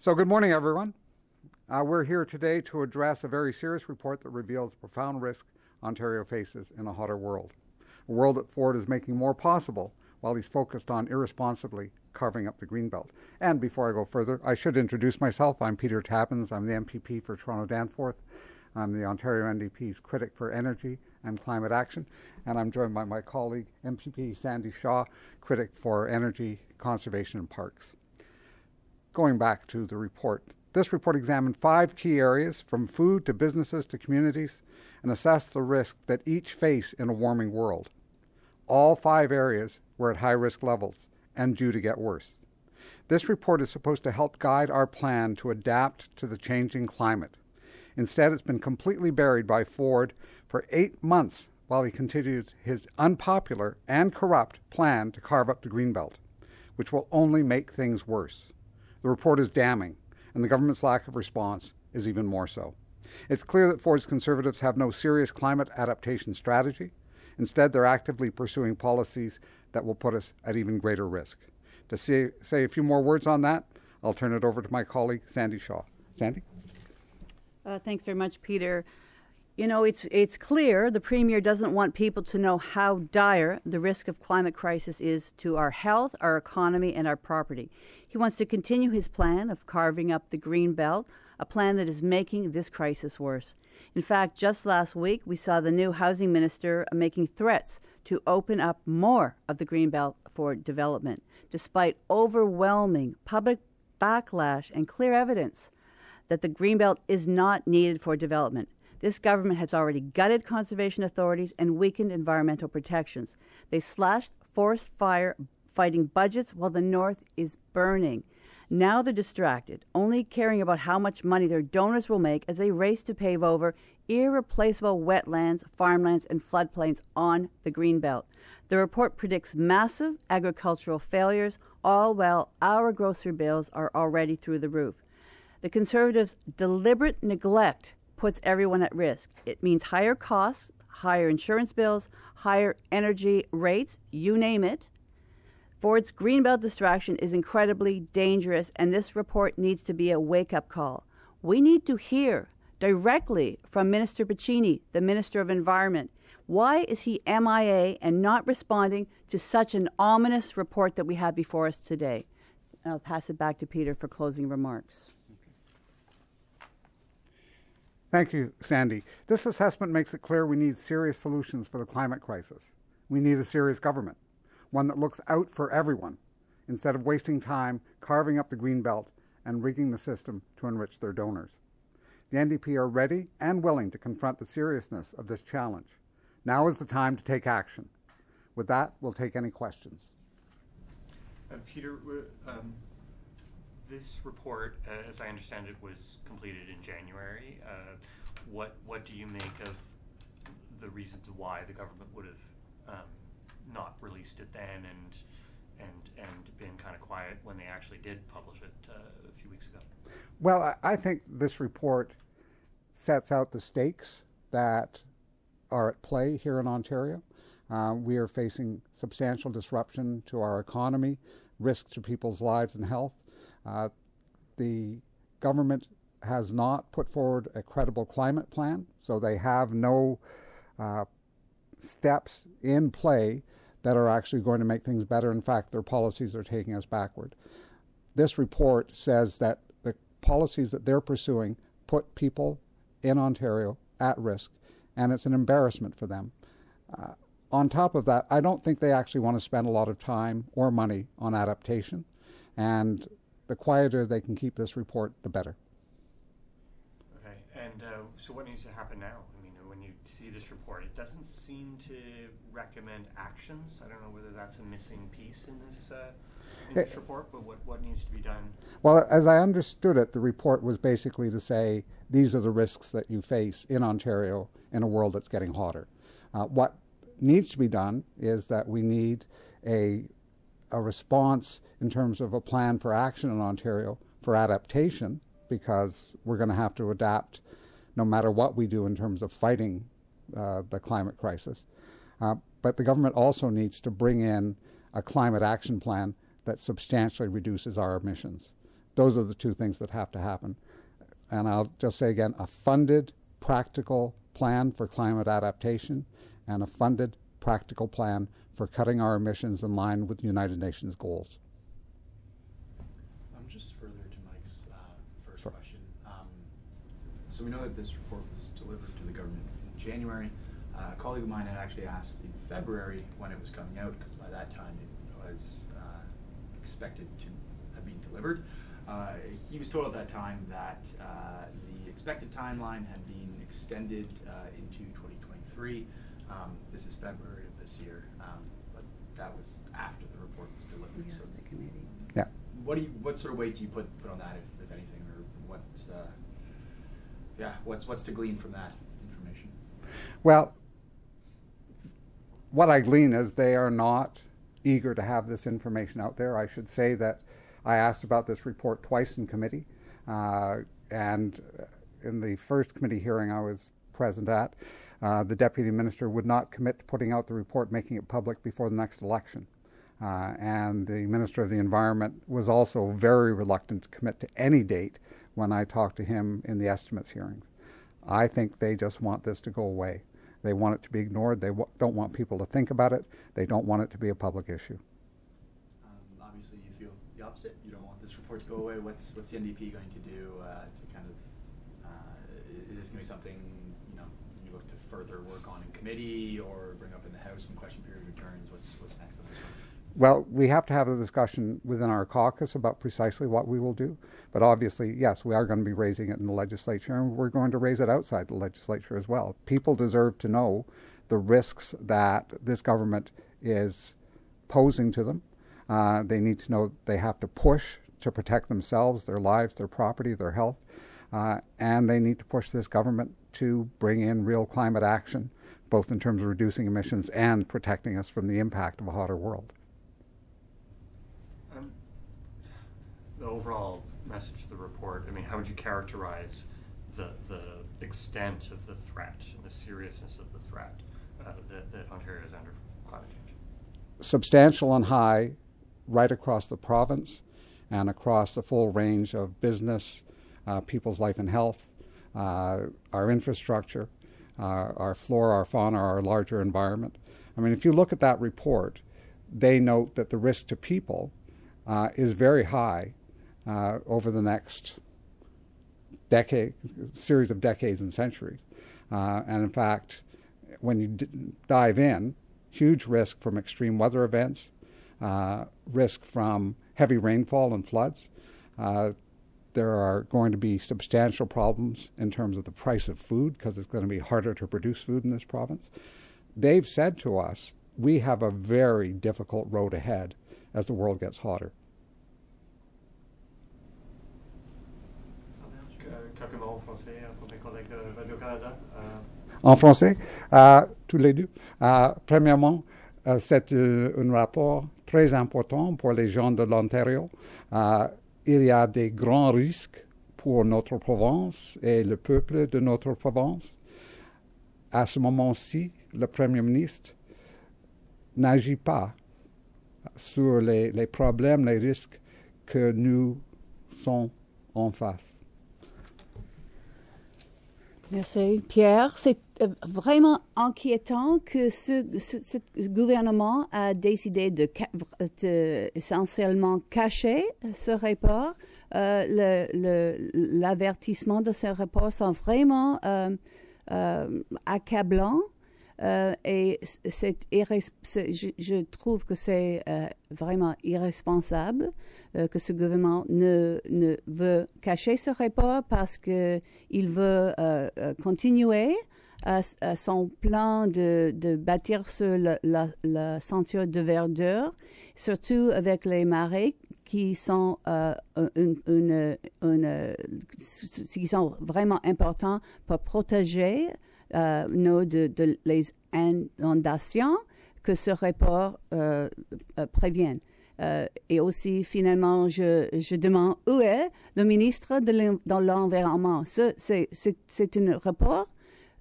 So good morning, everyone. We're here today to address a very serious report that reveals the profound risk Ontario faces in a hotter world. A world that Ford is making more possible while he's focused on irresponsibly carving up the Greenbelt. And before I go further, I should introduce myself. I'm Peter Tabuns. I'm the MPP for Toronto-Danforth. I'm the Ontario NDP's critic for energy and climate action. And I'm joined by my colleague, MPP Sandy Shaw, critic for energy, conservation and parks. Going back to the report, this report examined 5 key areas, from food to businesses to communities, and assessed the risk that each face in a warming world. All 5 areas were at high risk levels and due to get worse. This report is supposed to help guide our plan to adapt to the changing climate. Instead, it's been completely buried by Ford for 8 months while he continues his unpopular and corrupt plan to carve up the Greenbelt, which will only make things worse. The report is damning, and the government's lack of response is even more so. It's clear that Ford's Conservatives have no serious climate adaptation strategy. Instead, they're actively pursuing policies that will put us at even greater risk. To say a few more words on that, I'll turn it over to my colleague, Sandy Shaw. Sandy? Thanks very much, Peter. You know, it's clear the Premier doesn't want people to know how dire the risk of climate crisis is to our health, our economy, and our property. He wants to continue his plan of carving up the Greenbelt, a plan that is making this crisis worse. In fact, just last week, we saw the new housing minister making threats to open up more of the Greenbelt for development, despite overwhelming public backlash and clear evidence that the Greenbelt is not needed for development. This government has already gutted conservation authorities and weakened environmental protections. They slashed forest fire fighting budgets while the North is burning. Now they're distracted, only caring about how much money their donors will make as they race to pave over irreplaceable wetlands, farmlands, and floodplains on the Greenbelt. The report predicts massive agricultural failures, all while our grocery bills are already through the roof. The Conservatives' deliberate neglect puts everyone at risk. It means higher costs, higher insurance bills, higher energy rates, you name it. Ford's Greenbelt distraction is incredibly dangerous, and this report needs to be a wake-up call. We need to hear directly from Minister Piccini, the Minister of Environment. Why is he MIA and not responding to such an ominous report that we have before us today? I'll pass it back to Peter for closing remarks. Thank you, Sandy. This assessment makes it clear we need serious solutions for the climate crisis. We need a serious government, one that looks out for everyone, instead of wasting time carving up the Greenbelt and rigging the system to enrich their donors. The NDP are ready and willing to confront the seriousness of this challenge. Now is the time to take action. With that, we'll take any questions. Peter, this report, as I understand it, was completed in January. What do you make of the reasons why the government would have not released it then and been kind of quiet when they actually did publish it a few weeks ago? Well, I think this report sets out the stakes that are at play here in Ontario. We are facing substantial disruption to our economy, risk to people's lives and health. The government has not put forward a credible climate plan, so they have no steps in play that are actually going to make things better. In fact, their policies are taking us backward. This report says that the policies that they're pursuing put people in Ontario at risk, and it's an embarrassment for them. On top of that, I don't think they actually want to spend a lot of time or money on adaptation, and the quieter they can keep this report, the better. Okay, and so what needs to happen now? I mean, when you see this report, it doesn't seem to recommend actions. I don't know whether that's a missing piece in this report, but what needs to be done? Well, as I understood it, the report was basically to say, these are the risks that you face in Ontario in a world that's getting hotter. What needs to be done is that we need a response in terms of a plan for action in Ontario for adaptation, because we're going to have to adapt no matter what we do in terms of fighting the climate crisis. But the government also needs to bring in a climate action plan that substantially reduces our emissions. Those are the two things that have to happen. And I'll just say again, a funded, practical plan for climate adaptation and a funded, practical plan for cutting our emissions in line with the United Nations goals. Just further to Mike's first question. So we know that this report was delivered to the government in January. A colleague of mine had actually asked in February when it was coming out, because by that time it was expected to have been delivered. He was told at that time that the expected timeline had been extended into 2023. This is February of this year, but that was after the report was delivered. Yes, so the committee. Yeah. What sort of weight do you put on that, if anything, or what's to glean from that information? Well, what I glean is they are not eager to have this information out there. I should say that I asked about this report twice in committee, and in the first committee hearing I was present at, the Deputy Minister would not commit to putting out the report, making it public before the next election. And the Minister of the Environment was also very reluctant to commit to any date when I talked to him in the estimates hearings. I think they just want this to go away. They want it to be ignored. They don't want people to think about it. They don't want it to be a public issue. Obviously, you feel the opposite. You don't want this report to go away. What's the NDP going to do to kind of, is this going to be something you look to further work on in committee or bring up in the House when question period returns? What's next on this one? Well, we have to have a discussion within our caucus about precisely what we will do. But obviously, yes, we are going to be raising it in the legislature, and we're going to raise it outside the legislature as well. People deserve to know the risks that this government is posing to them. They need to know they have to push to protect themselves, their lives, their property, their health, and they need to push this government to bring in real climate action, both in terms of reducing emissions and protecting us from the impact of a hotter world. The overall message of the report, I mean, how would you characterize the extent of the threat and the seriousness of the threat that Ontario is under from climate change? Substantial and high right across the province and across the full range of business, people's life and health, our infrastructure, our flora, our fauna, our larger environment. I mean, if you look at that report, they note that the risk to people is very high over the next series of decades and centuries. And in fact, when you dive in, huge risk from extreme weather events, risk from heavy rainfall and floods. There are going to be substantial problems in terms of the price of food, because it's going to be harder to produce food in this province. They've said to us, we have a very difficult road ahead as the world gets hotter. En français, tous les deux. Premièrement, c'est un rapport très important pour les gens de l'Ontario. Il y a des grands risques pour notre province et le peuple de notre province. À ce moment-ci, le Premier ministre n'agit pas sur les problèmes, les risques que nous sommes en face. Merci. Pierre, c'est vraiment inquiétant que ce gouvernement a décidé de essentiellement cacher ce report. L'avertissement de ce report sont vraiment accablants. Et je trouve que c'est vraiment irresponsable que ce gouvernement ne veut cacher ce report, parce qu'il veut continuer son plan de bâtir sur la ceinture de verdure, surtout avec les marais qui sont, qui sont vraiment importants pour protéger de les inondations que ce report prévienne. Et aussi, finalement, je demande où est le ministre de l'Environnement. C'est un rapport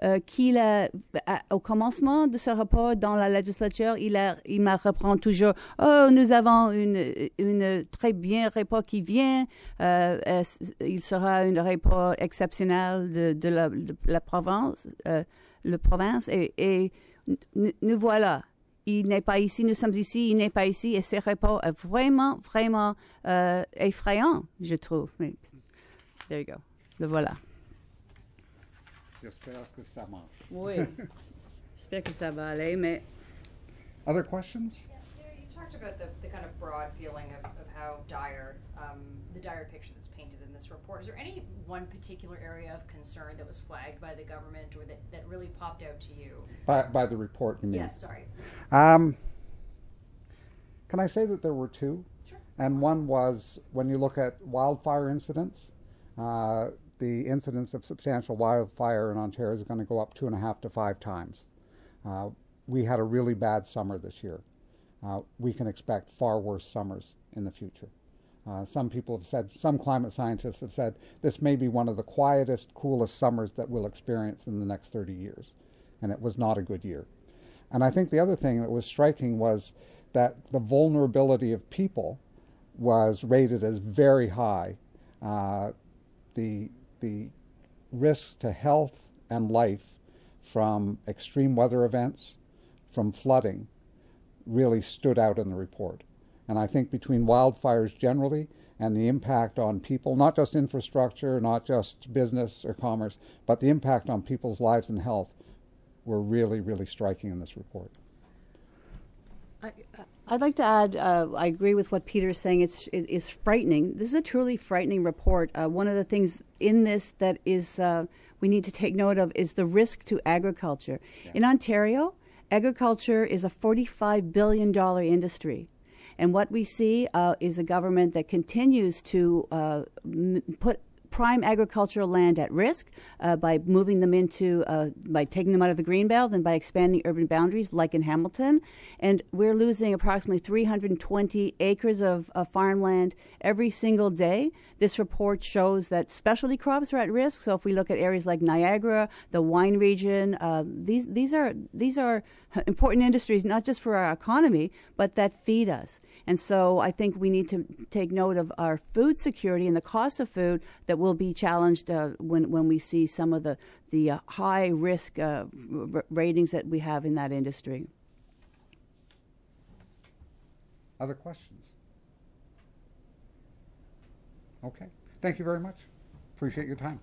au commencement de ce rapport dans la législature, il me reprend toujours, oh, nous avons une très bien rapport qui vient, il sera un rapport exceptionnel de la province, et nous voilà. Il n'est pas ici, nous sommes ici, il n'est pas ici, et ce rapport est vraiment, vraiment effrayant, je trouve. Mais, there you go. Le voilà. J'espère que ça marche. Oui. J'espère que ça va aller, mais... Other questions? Yeah, you talked about the kind of broad feeling of how dire, the dire picture that's painted in this report. Is there any one particular area of concern that was flagged by the government or that really popped out to you? By the report, you mean? Yes, sorry. Can I say that there were two? Sure. And one was when you look at wildfire incidents, the incidence of substantial wildfire in Ontario is going to go up 2.5 to 5 times. We had a really bad summer this year. We can expect far worse summers in the future. Some people have said, some climate scientists have said, this may be one of the quietest, coolest summers that we'll experience in the next 30 years. And it was not a good year. And I think the other thing that was striking was that the vulnerability of people was rated as very high. The risks to health and life from extreme weather events, from flooding, really stood out in the report. And I think between wildfires generally and the impact on people, not just infrastructure, not just business or commerce, but the impact on people's lives and health were really, really striking in this report. I'd like to add, I agree with what Peter is saying. It's frightening. This is a truly frightening report. One of the things in this that is we need to take note of is the risk to agriculture. Yeah. In Ontario, agriculture is a $45 billion industry. And what we see is a government that continues to put prime agricultural land at risk by moving them into, by taking them out of the greenbelt and by expanding urban boundaries like in Hamilton. And we're losing approximately 320 acres of farmland every single day. This report shows that specialty crops are at risk. So if we look at areas like Niagara, the wine region, these are important industries, not just for our economy, but that feed us. And so I think we need to take note of our food security and the cost of food that will be challenged when we see some of the high risk ratings that we have in that industry. Other questions? Okay. Thank you very much. Appreciate your time.